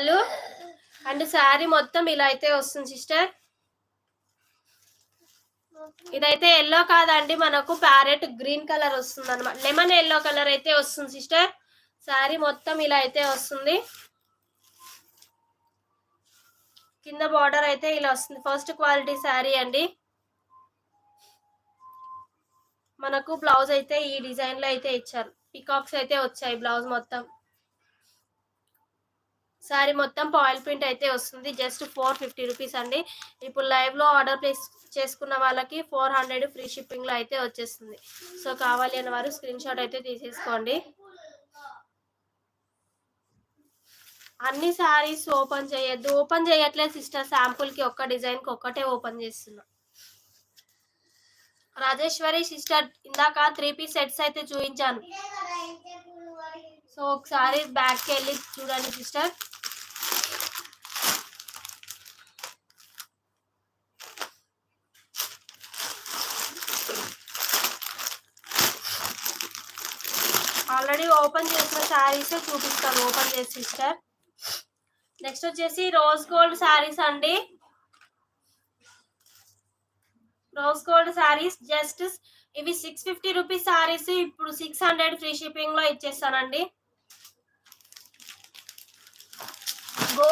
పళ్ళు అండ్ శారీ మొత్తం ఇలా అయితే వస్తుంది సిస్టర్. ఇదైతే ఎల్లో కాదండి, మనకు ప్యారెట్ గ్రీన్ కలర్ వస్తుంది అనమాట, లెమన్ ఎల్లో కలర్ అయితే వస్తుంది సిస్టర్. శారీ మొత్తం ఇలా అయితే వస్తుంది. కింద బార్డర్ అయితే ఇలా వస్తుంది. ఫస్ట్ క్వాలిటీ శారీ అండి. మనకు బ్లౌజ్ అయితే ఈ డిజైన్ లో అయితే ఇచ్చారు, పికాక్స్ అయితే వచ్చాయి బ్లౌజ్ మొత్తం. శారీ మొత్తం పాయిల్ ప్రింట్ అయితే వస్తుంది. జస్ట్ 450 రూపీస్ అండి. ఇప్పుడు లైవ్ లో ఆర్డర్ ప్లేస్ చేసుకున్న వాళ్ళకి 400 ఫ్రీ షిప్పింగ్ లో అయితే వచ్చేస్తుంది. సో కావాలి అన్న వారు స్క్రీన్ షాట్ అయితే తీసేసుకోండి. అన్ని శారీస్ ఓపెన్ చేయొద్దు. ఓపెన్ చేయట్లేదు సిస్టర్, శాంపుల్ కి ఒక్క డిజైన్ కి ఒక్కటే ఓపెన్ చేస్తున్నా. రాజేశ్వరి సిస్టర్ ఇందాక 3 పీస్ సెట్స్ అయితే చూపించాను, సో ఒకసారి బ్యాక్ కి వెళ్ళి చూడండి సిస్టర్. ఆల్రెడీ ఓపెన్ చేసిన శారీస్ చూపిస్తాను ఓపెన్ చేసి సిస్టర్. నెక్స్ట్ వచ్చేసి రోజ్ గోల్డ్ శారీస్ అండి. రోజ్ గోల్డ్ శారీస్ జస్ట్ ఇవి 650 రూపీస్ శారీస్ ఇప్పుడు 600 ఫ్రీ షిప్పింగ్ లో ఇచ్చేస్తానండి. గో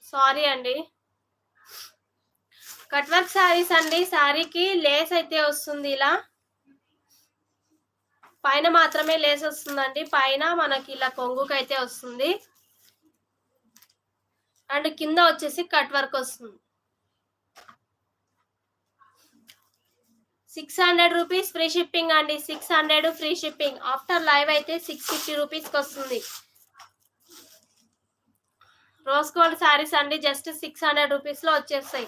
సారీ అండి. కట్ వర్క్ శారీస్ అండి. శారీకి లేస్ అయితే వస్తుంది, ఇలా పైన మాత్రమే లేస్ వస్తుందండి. పైన మనకి ఇలా కొంగుకి అయితే వస్తుంది అండ్ కింద వచ్చేసి కట్ వర్క్ వస్తుంది. 600 రూపీస్ ఫ్రీ షిప్పింగ్ అండి. 600 ఫ్రీ షిప్పింగ్. ఆఫ్టర్ లైవ్ అయితే 650 రూపీస్కి వస్తుంది. రోజ్ గోల్డ్ శారీస్ అండి జస్ట్ 600 రూపీస్ లో వచ్చేస్తాయి.